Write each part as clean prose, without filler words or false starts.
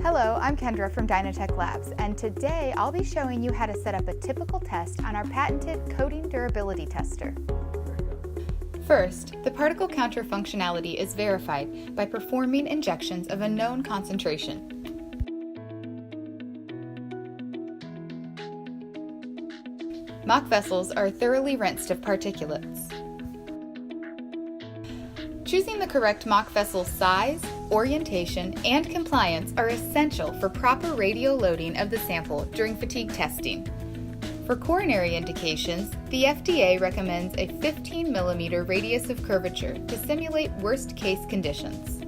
Hello, I'm Kendra from Dynatek Labs, and today I'll be showing you how to set up a typical test on our patented Coating Durability Tester. First, the particle counter functionality is verified by performing injections of a known concentration. Mock vessels are thoroughly rinsed of particulates. Choosing the correct mock vessel size, orientation, and compliance are essential for proper radial loading of the sample during fatigue testing. For coronary indications, the FDA recommends a 15 mm radius of curvature to simulate worst-case conditions.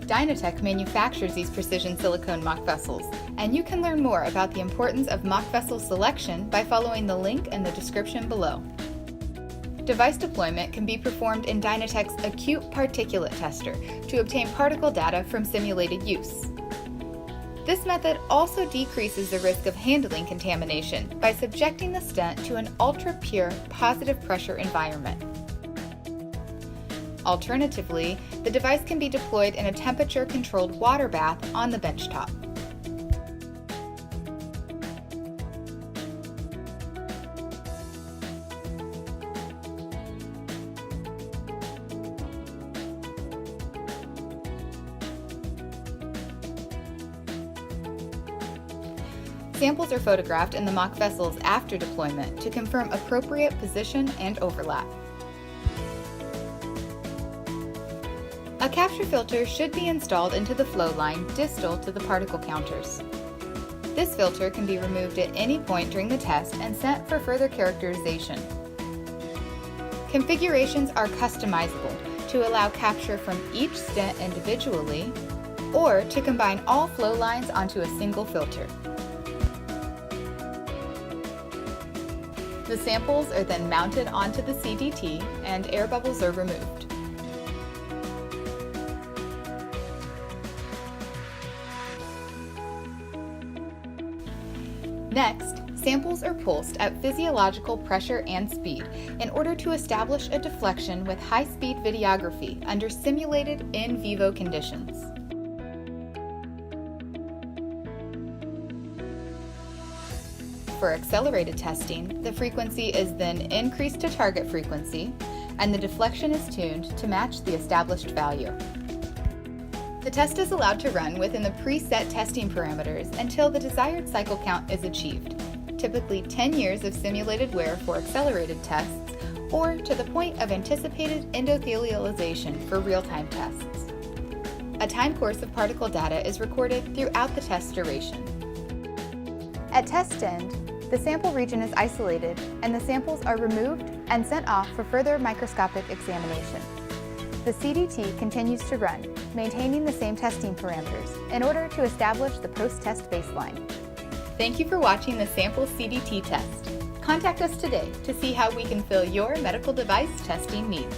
Dynatek manufactures these precision silicone mock vessels, and you can learn more about the importance of mock vessel selection by following the link in the description below. Device deployment can be performed in Dynatek's Acute Particulate Tester to obtain particle data from simulated use. This method also decreases the risk of handling contamination by subjecting the stent to an ultra-pure positive pressure environment. Alternatively, the device can be deployed in a temperature-controlled water bath on the benchtop. Samples are photographed in the mock vessels after deployment to confirm appropriate position and overlap. A capture filter should be installed into the flow line distal to the particle counters. This filter can be removed at any point during the test and sent for further characterization. Configurations are customizable to allow capture from each stent individually or to combine all flow lines onto a single filter. The samples are then mounted onto the CDT and air bubbles are removed. Next, samples are pulsed at physiological pressure and speed in order to establish a deflection with high-speed videography under simulated in vivo conditions. For accelerated testing, the frequency is then increased to target frequency, and the deflection is tuned to match the established value. The test is allowed to run within the preset testing parameters until the desired cycle count is achieved, typically 10 years of simulated wear for accelerated tests, or to the point of anticipated endothelialization for real-time tests. A time course of particle data is recorded throughout the test duration. At test end, the sample region is isolated and the samples are removed and sent off for further microscopic examination. The CDT continues to run, maintaining the same testing parameters in order to establish the post-test baseline. Thank you for watching the sample CDT test. Contact us today to see how we can fill your medical device testing needs.